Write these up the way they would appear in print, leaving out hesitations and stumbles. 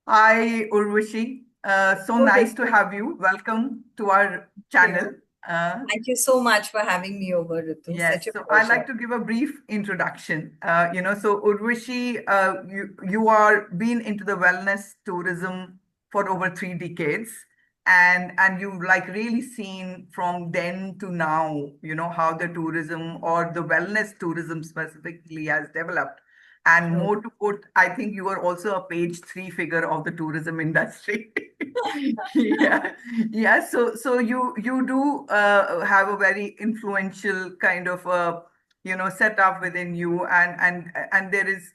Hi, Urvashi. So Oh, nice to Ritu, have you. Welcome to our thank channel. you. Uh, Thank you so much for having me over, Ritu. Such yes, a so I'd pleasure. like to give a brief introduction. So Urvashi, you are been into the wellness tourism for over 3 decades, and you've like really seen from then to now, how the tourism or the wellness tourism specifically has developed. And True. more to put, I think you are also a page three figure of the tourism industry. Yeah, yeah. So you do have a very influential kind of setup within you, and there is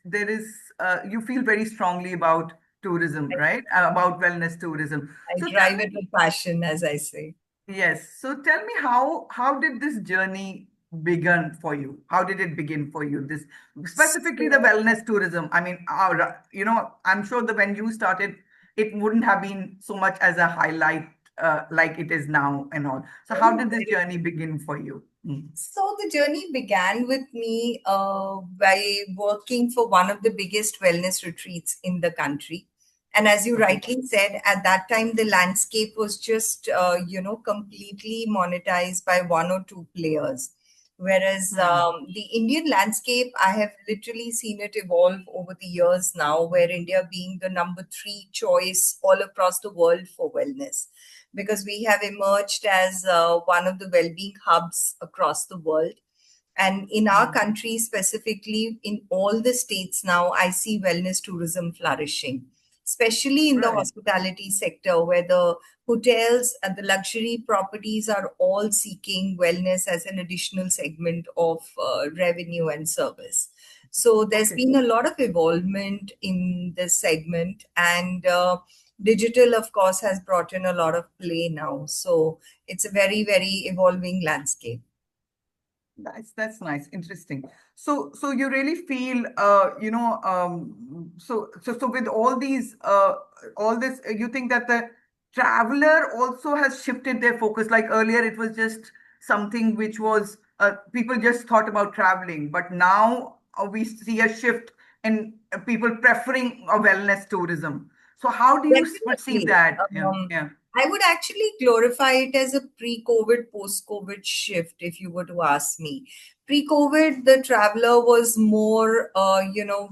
you feel very strongly about tourism, I, right? About wellness tourism. I So tell drive it me, with passion, as I say. yes. So tell me how did this journey begin for you? How did it begin for you? This specifically the So, wellness tourism. I mean, I'm sure that when you started, it wouldn't have been so much as a highlight like it is now and all. So how oh, did this very journey begin for you? Mm. So the journey began with me by working for one of the biggest wellness retreats in the country. And as you Okay. rightly said, at that time, the landscape was just, completely monetized by one or two players. Whereas Hmm. the Indian landscape, I have literally seen it evolve over the years now, where India being the number three choice all across the world for wellness because we have emerged as one of the well-being hubs across the world. And in our Hmm. country, specifically in all the states now, I see wellness tourism flourishing, especially in the Right. hospitality sector, where the hotels and the luxury properties are all seeking wellness as an additional segment of revenue and service. So there's Okay. been a lot of involvement in this segment, and digital, of course, has brought in a lot of play now. So it's a very, very evolving landscape. That's nice, interesting. So you really feel so with all this you think that the traveler also has shifted their focus. Like earlier, it was just something which was people just thought about traveling, but now we see a shift in people preferring a wellness tourism. So how do you perceive Definitely. that? Yeah, yeah. I would actually glorify it as a pre-COVID, post-COVID shift, if you were to ask me. Pre-COVID, the traveler was more,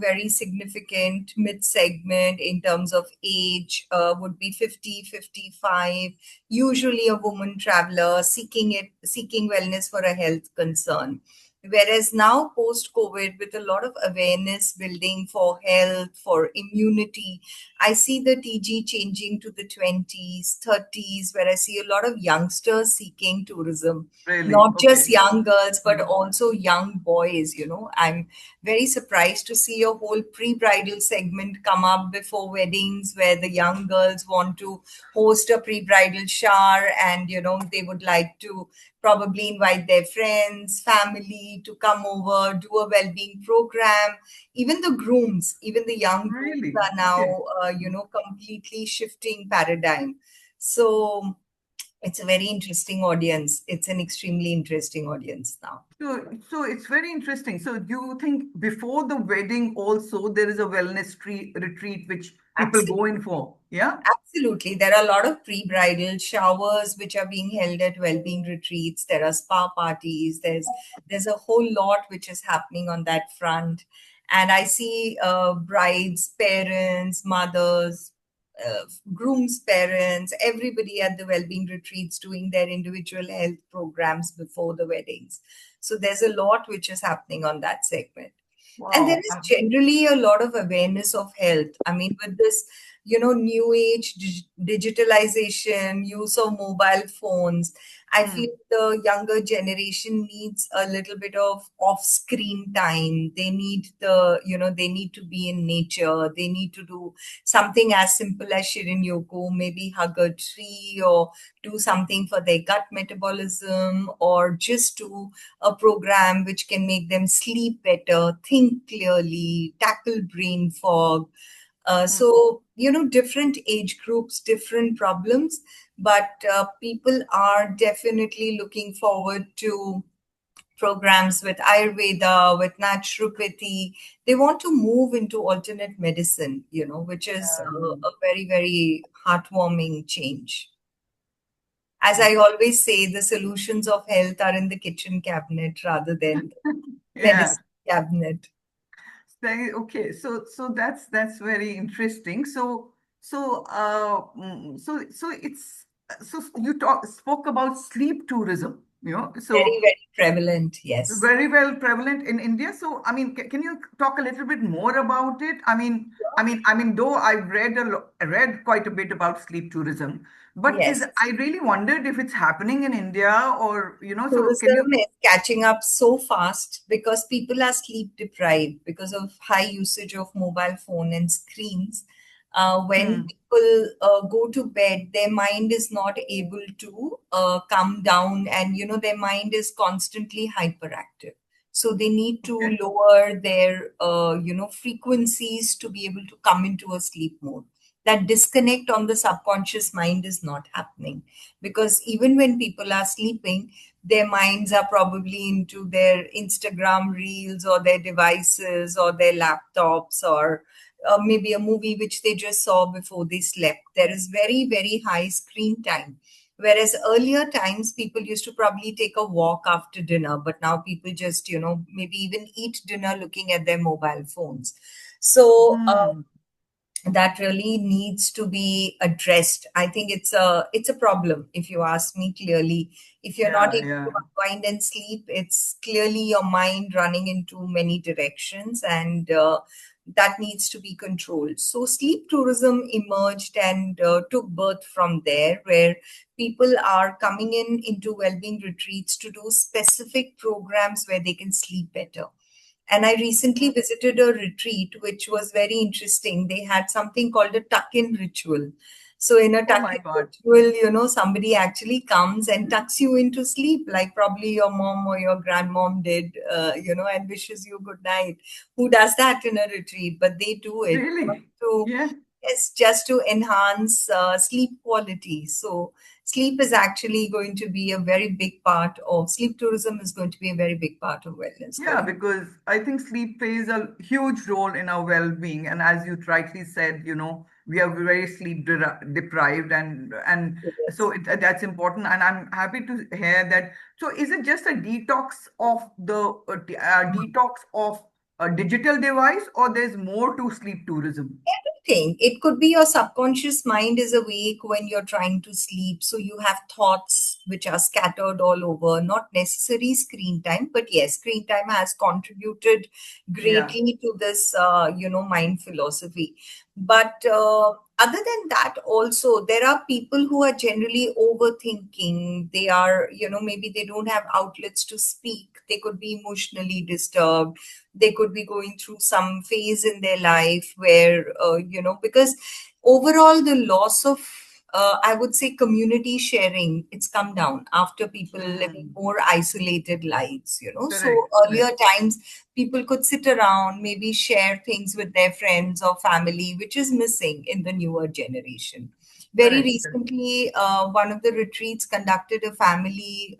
very significant mid-segment in terms of age, would be 50, 55. Usually a woman traveler seeking wellness for a health concern. Whereas now, post COVID, with a lot of awareness building for health, for immunity, I see the TG changing to the 20s, 30s, where I see a lot of youngsters seeking tourism, Really? not just Okay. young girls, but Mhm. also young boys. I'm very surprised to see a whole pre bridal segment come up before weddings where the young girls want to host a pre bridal shower and, they would like to probably invite their friends, family to come over, do a well being program. Even the grooms, even the young grooms Really? are Okay. now, completely shifting paradigm. So it's a very interesting audience. It's an extremely interesting audience now. So it's very interesting. So do you think before the wedding also there is a retreat which people go Absolutely. in for? Yeah? Absolutely. There are a lot of pre-bridal showers which are being held at well-being retreats. There are spa parties. There's a whole lot which is happening on that front. And I see brides, parents, mothers, grooms' parents, everybody at the well-being retreats doing their individual health programs before the weddings. So there's a lot which is happening on that segment. And there Wow. is generally a lot of awareness of health. I mean, with this, new age digitalization, use of mobile phones, I feel Hmm. the younger generation needs a little bit of off screen time. They need to be in nature. They need to do something as simple as Shirin Yogo, maybe hug a tree or do something for their gut metabolism or just do a program which can make them sleep better, think clearly, tackle brain fog. Hmm. Different age groups, different problems, but people are definitely looking forward to programs with Ayurveda, with naturopathy. They want to move into alternate medicine, which is a very, very heartwarming change. As I always say, the solutions of health are in the kitchen cabinet rather than the Yeah. medicine cabinet. Okay, so that's very interesting. So it's so you spoke about sleep tourism, Very, so very prevalent, yes. very well prevalent in India. So I mean, can you talk a little bit more about it? Though I've read quite a bit about sleep tourism, but is Yes. I really wondered if it's happening in India or so can Tourism you? is catching up so fast because people are sleep deprived because of high usage of mobile phone and screens. When Hmm, people go to bed, their mind is not able to come down, and their mind is constantly hyperactive. So they need to okay. lower their frequencies to be able to come into a sleep mode. That disconnect on the subconscious mind is not happening, because even when people are sleeping, their minds are probably into their Instagram reels or their devices or their laptops, or maybe a movie which they just saw before they slept. There is very, very high screen time. Whereas earlier times, people used to probably take a walk after dinner, but now people just, maybe even eat dinner looking at their mobile phones. So, Hmm. that really needs to be addressed. I think it's a problem, if you ask me clearly. If you're not Yeah, able yeah. to unwind and sleep, it's clearly your mind running into many directions, and that needs to be controlled. So sleep tourism emerged and took birth from there, where people are coming into well-being retreats to do specific programs where they can sleep better. And I recently visited a retreat which was very interesting. They had something called a tuck in ritual. So, in a Oh tuck my in God. ritual, somebody actually comes and tucks you into sleep, like probably your mom or your grandmom did, and wishes you good night. Who does that in a retreat? But they do it just Really? to, Yeah. it's just to enhance sleep quality. So, sleep is actually going to be a very big part of sleep tourism, is going to be a very big part of wellness Yeah, going. because I think sleep plays a huge role in our well-being. And as you rightly said, we are very deprived and so Yes. that's important. And I'm happy to hear that. So is it just a detox of a digital device, or there's more to sleep tourism? Everything. It could be your subconscious mind is awake when you're trying to sleep. So you have thoughts which are scattered all over, not necessary screen time, but yes, screen time has contributed Yeah. greatly to this, mind philosophy. But other than that, also, there are people who are generally overthinking. They are, maybe they don't have outlets to speak. They could be emotionally disturbed. They could be going through some phase in their life where because overall the loss of I would say community sharing, it's come down after people living Hmm. more isolated lives. So Correct. earlier Correct. times people could sit around, maybe share things with their friends or family, which is missing in the newer generation. Very Correct. Correct. recently, one of the retreats conducted a family,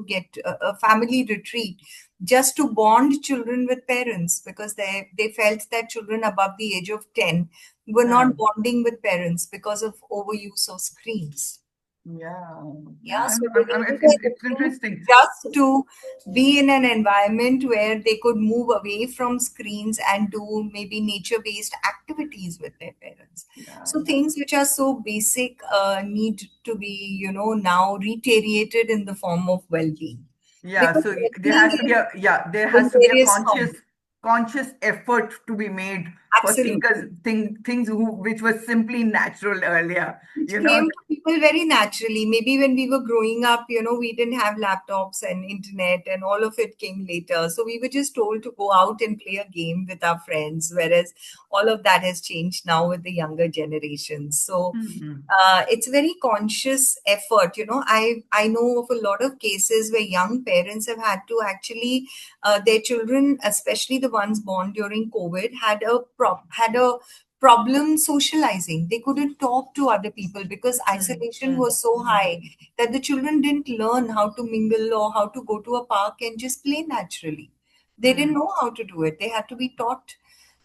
get a family retreat just to bond children with parents, because they felt that children above the age of 10 were Yeah. not bonding with parents because of overuse of screens. Yeah. Yeah. Yeah, so they It's, needed a it's retreat interesting. just to be in an environment where they could move away from screens and do maybe nature-based activities with their parents. Yeah. So Yeah. things which are so basic need to be, now reiterated in the form of well-being. Yeah, Because so there well-being has to be is there has in to be a various forms. conscious effort to be made for because Absolutely. things which were simply natural earlier, Which you know. came to people very naturally. Maybe when we were growing up, we didn't have laptops and internet, and all of it came later. So we were just told to go out and play a game with our friends, whereas all of that has changed now with the younger generations. So Mhm. it's very conscious effort. I know of a lot of cases where young parents have had to actually their children, especially the ones born during COVID, had a problem socializing. They couldn't talk to other people because Mm, isolation mm, was so high that the children didn't learn how to mingle or how to go to a park and just play naturally. They didn't mm. know how to do it. They had to be taught.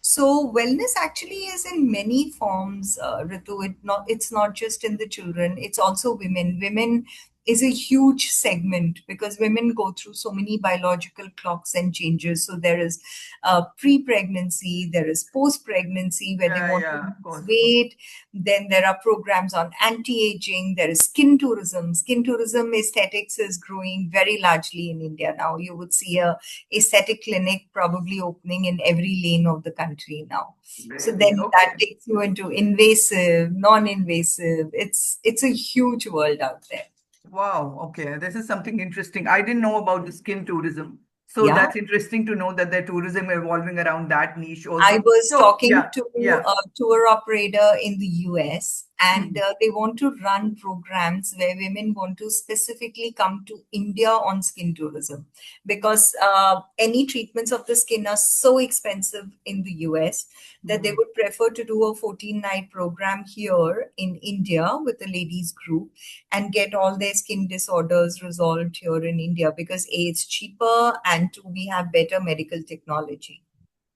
So wellness actually is in many forms, Ritu. It's not just in the children. It's also women. Women is a huge segment because women go through so many biological clocks and changes. So there is pre-pregnancy, there is post-pregnancy where they Yeah, want to yeah, of lose course. weight. Then there are programs on anti-aging. There is skin tourism. Skin tourism aesthetics is growing very largely in India now. You would see a aesthetic clinic probably opening in every lane of the country now. So Really? then that Okay. takes you into invasive, non-invasive. It's a huge world out there. Wow. Okay. This is something interesting. I didn't know about the skin tourism. So Yeah. that's interesting to know that the tourism evolving around that niche I also. was So talking yeah, to yeah. a tour operator in the US, and Mhm. they want to run programs where women want to specifically come to India on skin tourism because any treatments of the skin are so expensive in the US that they Mhm. would prefer to do a 14-night program here in India with a ladies group and get all their skin disorders resolved here in India because A, it's cheaper, and two, we have better medical technology.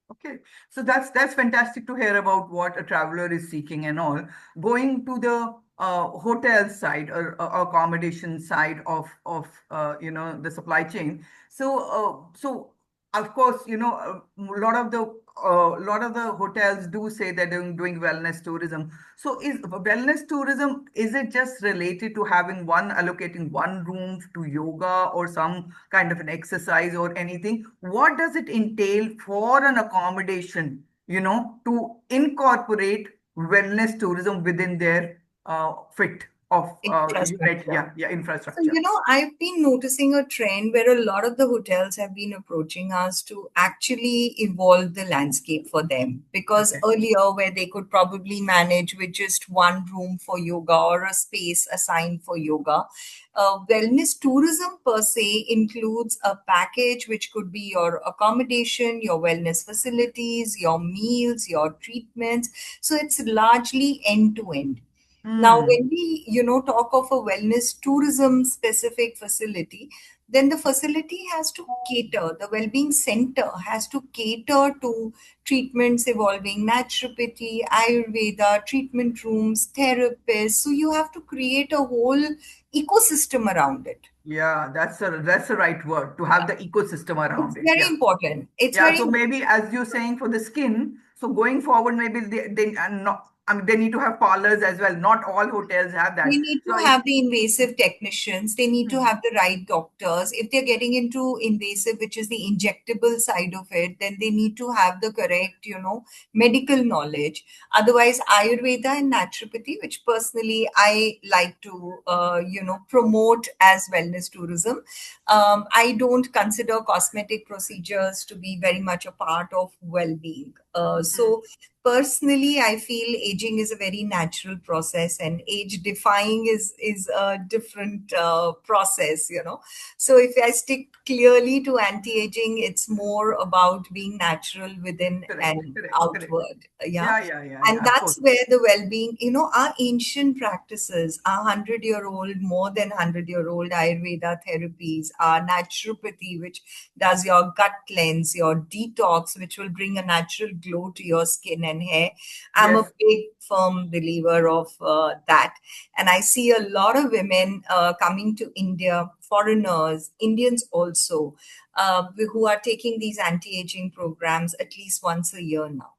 Okay, so that's fantastic to hear about what a traveler is seeking and all. Going to the hotel side or accommodation side of the supply chain. So of course a lot of the hotels do say they're doing wellness tourism. So is wellness tourism, is it just related to having allocating one room to yoga or some kind of an exercise or anything? What does it entail for an accommodation, to incorporate wellness tourism within their fit of unit? Infrastructure. Yeah, yeah, So, infrastructure. I've been noticing a trend where a lot of the hotels have been approaching us to actually evolve the landscape for them. Because Okay. earlier, where they could probably manage with just one room for yoga or a space assigned for yoga, wellness tourism per se includes a package which could be your accommodation, your wellness facilities, your meals, your treatments. So, it's largely end to end. Now, Hmm. when we, talk of a wellness tourism specific facility, then the facility has to cater, the well-being center has to cater to treatments involving naturopathy, Ayurveda, treatment rooms, therapists. So you have to create a whole ecosystem around it. Yeah, that's the right word, to have the ecosystem around It's it. very Yeah. important. It's Yeah, very so maybe as you're saying for the skin, so going forward, maybe they are not, I mean, they need to have parlors as well. Not all hotels have They that. need So to if have the invasive technicians. They need to hmm, have the right doctors. If they're getting into invasive, which is the injectable side of it, then they need to have the correct, medical knowledge. Otherwise, Ayurveda and naturopathy, which personally I like to, promote as wellness tourism. I don't consider cosmetic procedures to be very much a part of well-being. hmm, So personally, I feel aging is a very natural process, and age defying is a different process. So if I stick clearly to anti-aging, it's more about being natural within correct, and correct, correct. outward. Yeah. Yeah, yeah, yeah, And yeah, of that's course. where the well-being, our ancient practices, our 100-year-old, more than 100-year-old Ayurveda therapies, our naturopathy, which does your gut cleanse, your detox, which will bring a natural glow to your skin and hair. I'm a Yes. big, firm believer of that. And I see a lot of women coming to India, foreigners, Indians also, who are taking these anti aging programs at least once a year now.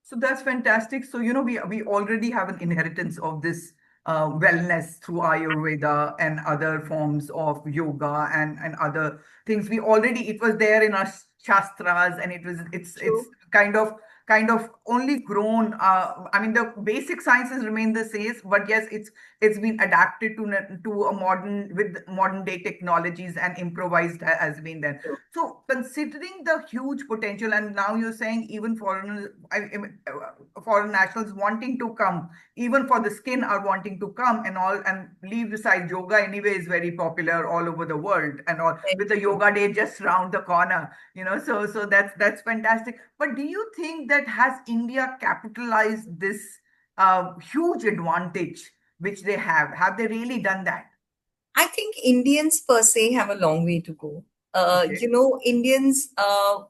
So that's fantastic. So, we already have an inheritance of this wellness through Ayurveda and other forms of yoga and other things. It was there in our shastras, and it's True. kind of only grown. I mean, the basic sciences remain the same, but yes, it's been adapted to a modern day technologies and improvised has been there. True. So, considering the huge potential, and now you're saying even foreign nationals wanting to come, even for the skin, are wanting to come and all, and leave aside yoga anyway is very popular all over the world, and all with Very the true. yoga day just round the corner. So that's fantastic. But do you think that that has India capitalized this huge advantage which they have? Have they really done that? I think Indians per se have a long way to go. Okay. Indians,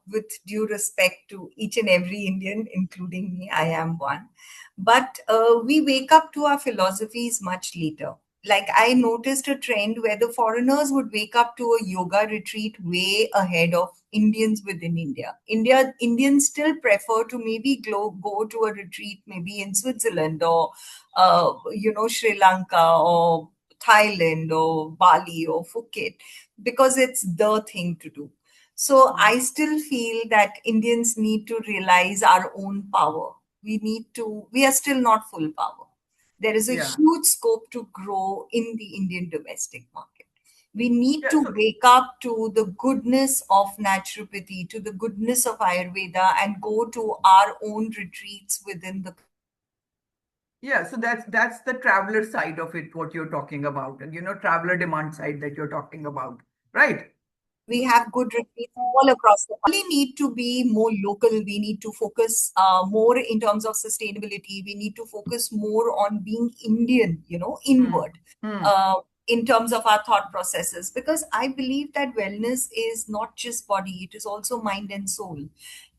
with due respect to each and every Indian, including me, I am one, but we wake up to our philosophies much later. Like I noticed a trend where the foreigners would wake up to a yoga retreat way ahead of Indians within India. Indians still prefer to maybe go to a retreat maybe in Switzerland or Sri Lanka or Thailand or Bali or Phuket because it's the thing to do. So Mm. I still feel that Indians need to realize our own power. We are still not full power. There is a Yeah. huge scope to grow in the Indian domestic market. We need Yeah. to So wake up to the goodness of naturopathy, to the goodness of Ayurveda, and go to our own retreats within the yeah, so that's the traveler side of it, what you're talking about, and traveler demand side that you're talking about, right? we have good retreats all across the country. We need to be more local. We need to focus more in terms of sustainability. We need to focus more on being Indian, Hmm. inward, Hmm. uh, in terms of our thought processes. Because I believe that wellness is not just body, it is also mind and soul.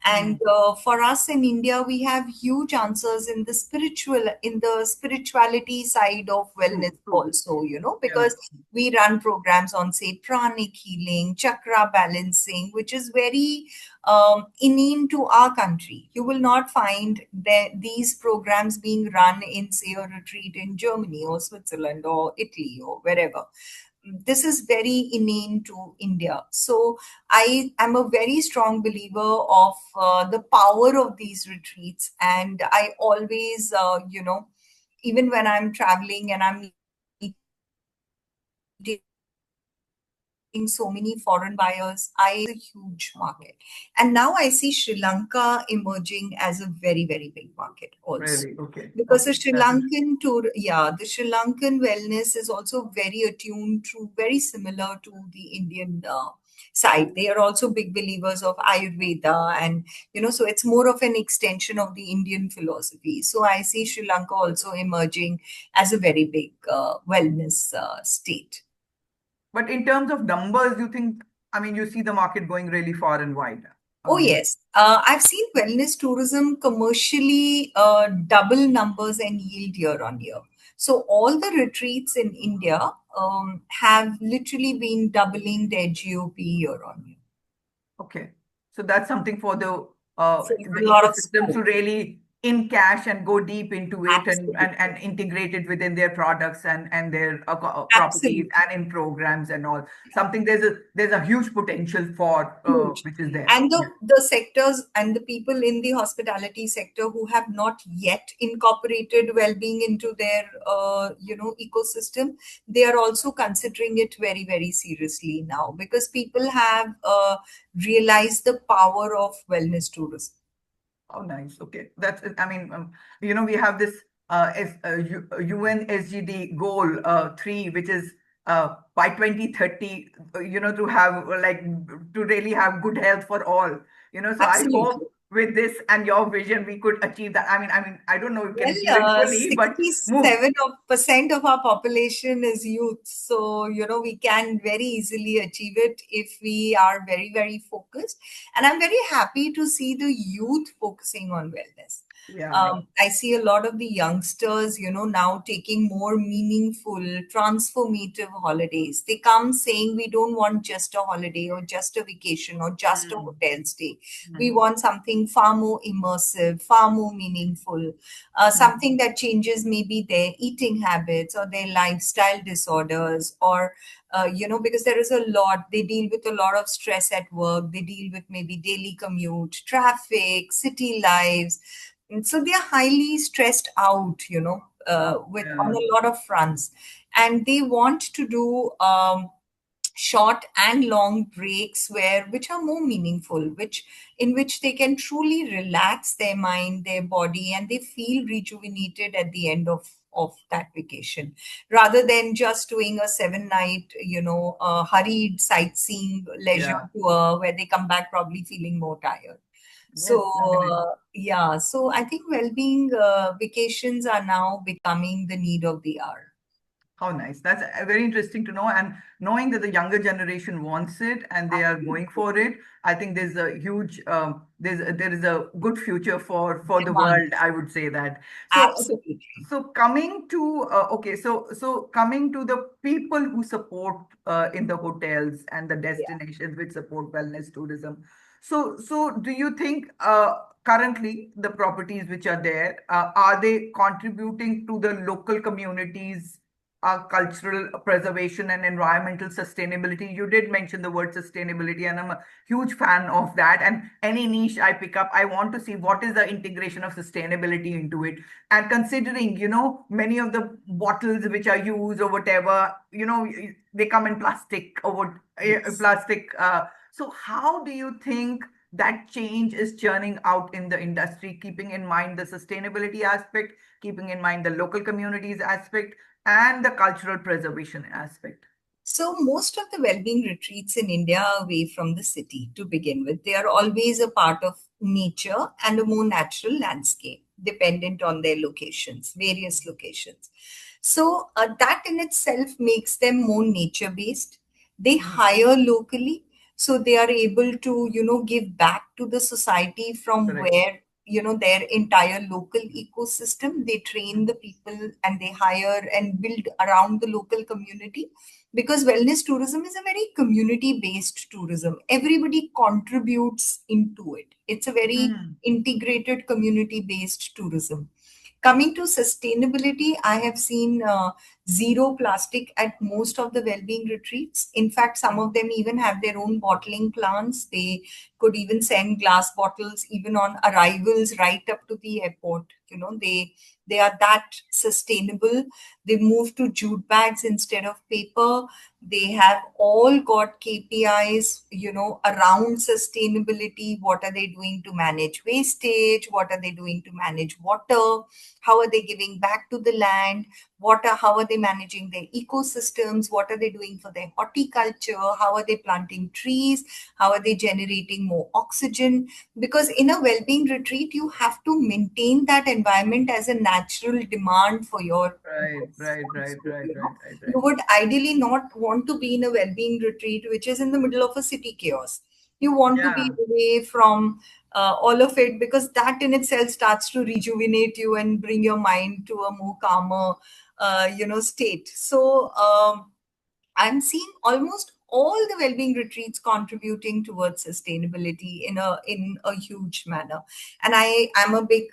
Hmm. And for us in India, we have huge answers in the spirituality side of wellness True. True. also, Yeah. because we run programs on, say, pranic healing, chakra balancing, which is very inane to our country. You will not find these programs being run in, say, a retreat in Germany or Switzerland or Italy or wherever. This is very inane to India. So I am a very strong believer of the power of these retreats. And I always, even when I'm traveling and I'm meeting so many foreign buyers, I a huge market. And now I see Sri Lanka emerging as a very, very big market also. Because Really? Okay. The Okay. Sri That is. Lankan tour, yeah, the Sri Lankan wellness is also very attuned to, very similar to the Indian side. They are also big believers of Ayurveda, and so it's more of an extension of the Indian philosophy. So I see Sri Lanka also emerging as a very big wellness state. But in terms of numbers, you think, I mean, you see the market going really far and wide. Oh, Um, yes. I've seen wellness tourism commercially double numbers and yield year on year. So all the retreats in India have literally been doubling their GOP year on year. okay. So that's something for So the a lot of ecosystem to scope. really in cash and go deep into it, and Absolutely. integrate it within their products and their properties Absolutely. and in programs and all. Something there's a huge potential for Huge. which is there. And Yeah. the sectors and the people in the hospitality sector who have not yet incorporated well-being into their ecosystem, they are also considering it very, very seriously now, because people have realized the power of wellness tourism. Oh, nice. Okay. That's it. I mean, we have this UN SGD goal 3, which is by 2030, to have to really have good health for all. So I Absolutely. hope with this and your vision, we could achieve that. I mean, I don't know if we can achieve it Well, fully, but move. 67% of our population is youth. So, we can very easily achieve it if we are very, very focused. And I'm very happy to see the youth focusing on wellness. Yeah. I see a lot of the youngsters, now taking more meaningful, transformative holidays. They come saying, we don't want just a holiday or just a vacation or just a Mm, hotel stay. We mm, want something far more immersive, far more meaningful, mm. something that changes maybe their eating habits or their lifestyle disorders, or because there is a lot, they deal with a lot of stress at work, they deal with maybe daily commute, traffic, city lives. And so they are highly stressed out, with on Yeah. a lot of fronts, and they want to do short and long breaks which are more meaningful, which in which they can truly relax their mind, their body, and they feel rejuvenated at the end of that vacation, rather than just doing a 7 night hurried sightseeing leisure Yeah. tour where they come back probably feeling more tired. So, Yes, definitely. yeah, so I think well-being vacations are now becoming the need of the hour. How nice. That's very interesting to know. And knowing that the younger generation wants it and they are going Absolutely. for it, I think there's a huge there is a good future for the Demand. world. I would say that. So Absolutely. so coming to okay, so coming to the people who support in the hotels and the Yeah. destinations which support wellness tourism. So do you think currently the properties which are there are they contributing to the local communities? Cultural preservation and environmental sustainability. You did mention the word sustainability, and I'm a huge fan of that. And any niche I pick up, I want to see what is the integration of sustainability into it. And considering, many of the bottles which are used or whatever, they come in plastic or Yes. plastic. So, how do you think that change is churning out in the industry, keeping in mind the sustainability aspect, keeping in mind the local communities aspect? And the cultural preservation aspect. So most of the well-being retreats in India are away from the city to begin with. They are always a part of nature and a more natural landscape, dependent on their locations, various locations. So that in itself makes them more nature-based. They Mhm. hire locally, so they are able to, give back to the society from Correct. where, their entire local ecosystem. They train the people and they hire and build around the local community, because wellness tourism is a very community based tourism. Everybody contributes into it. It's a very Mm. integrated community based tourism. Coming to sustainability, I have seen zero plastic at most of the well-being retreats. In fact, some of them even have their own bottling plants. They could even send glass bottles even on arrivals right up to the airport. They are that sustainable. They move to jute bags instead of paper. They have all got KPIs, around sustainability. What are they doing to manage wastage? What are they doing to manage water? How are they giving back to the land? How are they managing their ecosystems? What are they doing for their horticulture? How are they planting trees? How are they generating more oxygen? Because in a well-being retreat, you have to maintain that environment as a natural demand for your Right, goods right, right, also, right, right, right, you right. would ideally not want to be in a well-being retreat which is in the middle of a city chaos. You want to be Yeah. away from all of it, because that in itself starts to rejuvenate you and bring your mind to a more calmer state. So I'm seeing almost all the well-being retreats contributing towards sustainability in a huge manner, and I'm a big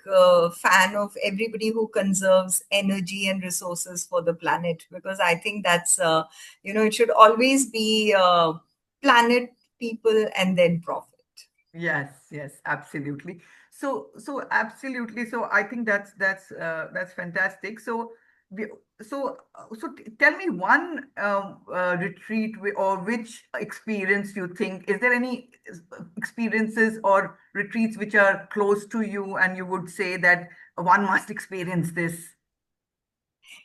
fan of everybody who conserves energy and resources for the planet, because I think that's it should always be planet, people, and then profit. Yes, yes, absolutely. So absolutely. So I think that's fantastic. We, tell me one retreat or which experience you think, is there any experiences or retreats which are close to you and you would say that one must experience this?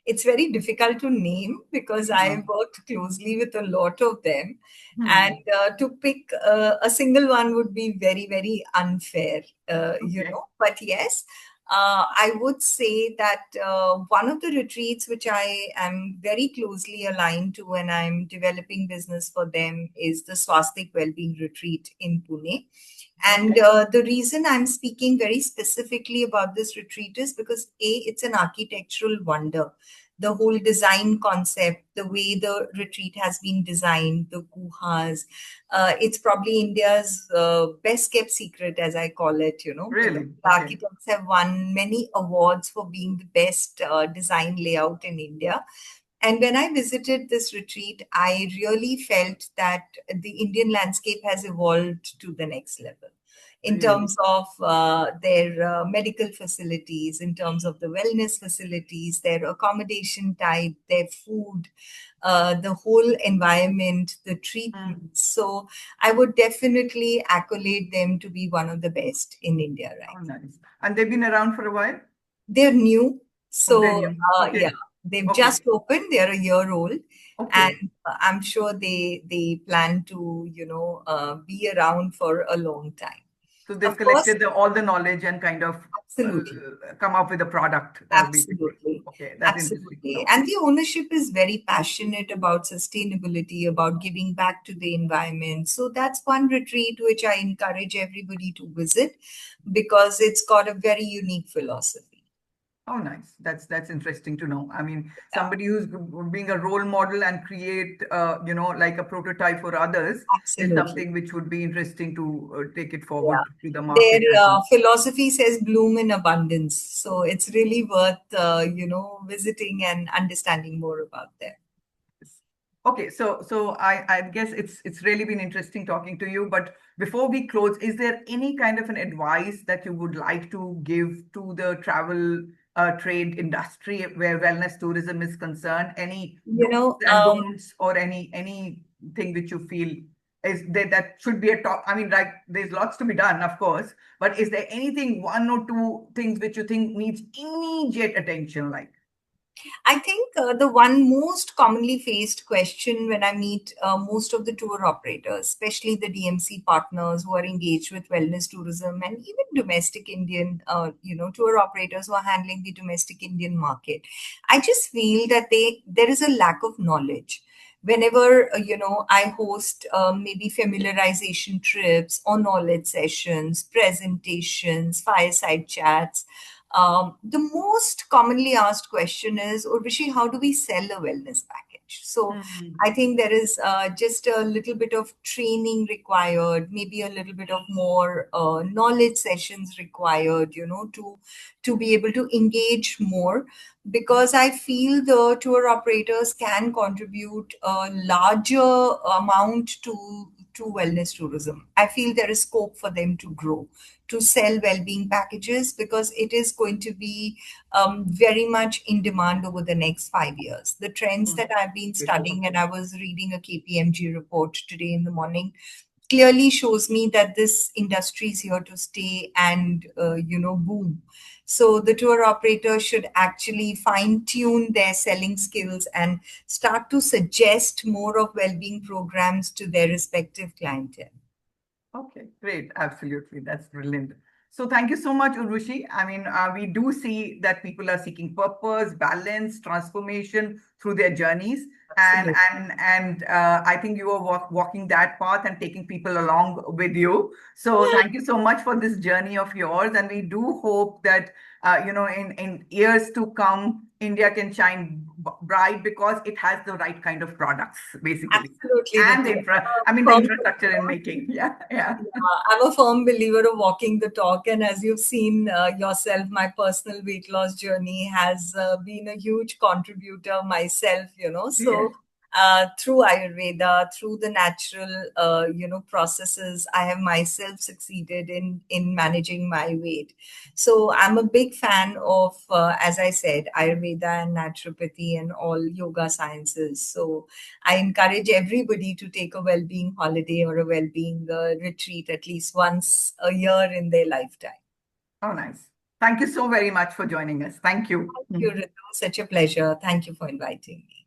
It's very difficult to name because I No. worked closely with a lot of them. And Hmm. to pick a single one would be very, very unfair, Okay. But yes, I would say that one of the retreats which I am very closely aligned to when I'm developing business for them is the Swastik Wellbeing Retreat in Pune. And Okay. the reason I'm speaking very specifically about this retreat is because it's an architectural wonder. The whole design concept, the way the retreat has been designed, the guhas, it's probably India's best kept secret, as I call it, because Really? the Okay. architects have won many awards for being the best design layout in India. And when I visited this retreat, I really felt that the Indian landscape has evolved to the next level in Really? terms of their medical facilities, in terms of the wellness facilities, their accommodation type, their food, the whole environment, the Mm. treatments. So I would definitely accolade them to be one of the best in India right Oh, now. nice. And they've been around for a while? They're new. Oh, they're So, new. yeah, Okay. they've Okay. just opened. They're a year old. Okay. And I'm sure they plan to, be around for a long time. So they've Of course, collected all the knowledge and kind of absolutely. come up with a product, basically. Absolutely. Okay, that's interesting to Absolutely. know. And the ownership is very passionate about sustainability, about giving back to the environment. So that's one retreat which I encourage everybody to visit because it's got a very unique philosophy. Oh, nice. That's interesting to know. I mean, somebody who's being a role model and create, like a prototype for others is Absolutely. something which would be interesting to take it Yeah. forward to the Their market as well. philosophy says bloom in abundance. So it's really worth, visiting and understanding more about them. Okay, so I guess it's really been interesting talking to you. But before we close, is there any kind of an advice that you would like to give to the travel trade industry where wellness tourism is concerned? Any You do's know, and don'ts, or anything which you feel is that should be a top? I mean, like there's lots to be done, of course, but is there anything, one or two things which you think needs immediate attention, like? I think the one most commonly faced question when I meet most of the tour operators, especially the DMC partners who are engaged with wellness tourism and even domestic Indian, tour operators who are handling the domestic Indian market, I just feel that there is a lack of knowledge. Whenever I host maybe familiarization trips or knowledge sessions, presentations, fireside chats, the most commonly asked question is, Urvashi, how do we sell a wellness package? So Hmm. I think there is just a little bit of training required, maybe a little bit of more knowledge sessions required, to be able to engage more. Because I feel the tour operators can contribute a larger amount to wellness tourism. I feel there is scope for them to grow, to sell well-being packages, because it is going to be very much in demand over the next 5 years. The trends that I've been studying, and I was reading a KPMG report today in the morning, clearly shows me that this industry is here to stay and boom. So the tour operator should actually fine tune their selling skills and start to suggest more of well-being programs to their respective clientele. Okay, great. Absolutely. That's brilliant. So thank you so much, Urvashi. I mean, we do see that people are seeking purpose, balance, transformation through their journeys. And Absolutely. I think you are walking that path and taking people along with you. So thank you so much for this journey of yours. And we do hope that in years to come, India can shine bright because it has the right kind of products, basically, Absolutely, and Ritu. the infrastructure in making. Yeah, yeah. I'm a firm believer of walking the talk, and as you've seen yourself, my personal weight loss journey has been a huge contributor myself. Yes. So through Ayurveda, through the natural, processes, I have myself succeeded in managing my weight. So I'm a big fan of, as I said, Ayurveda and naturopathy and all yoga sciences. So I encourage everybody to take a well-being holiday or a well-being retreat at least once a year in their lifetime. Oh, nice. Thank you so very much for joining us. Thank you. Thank you, Ritu. Such a pleasure. Thank you for inviting me.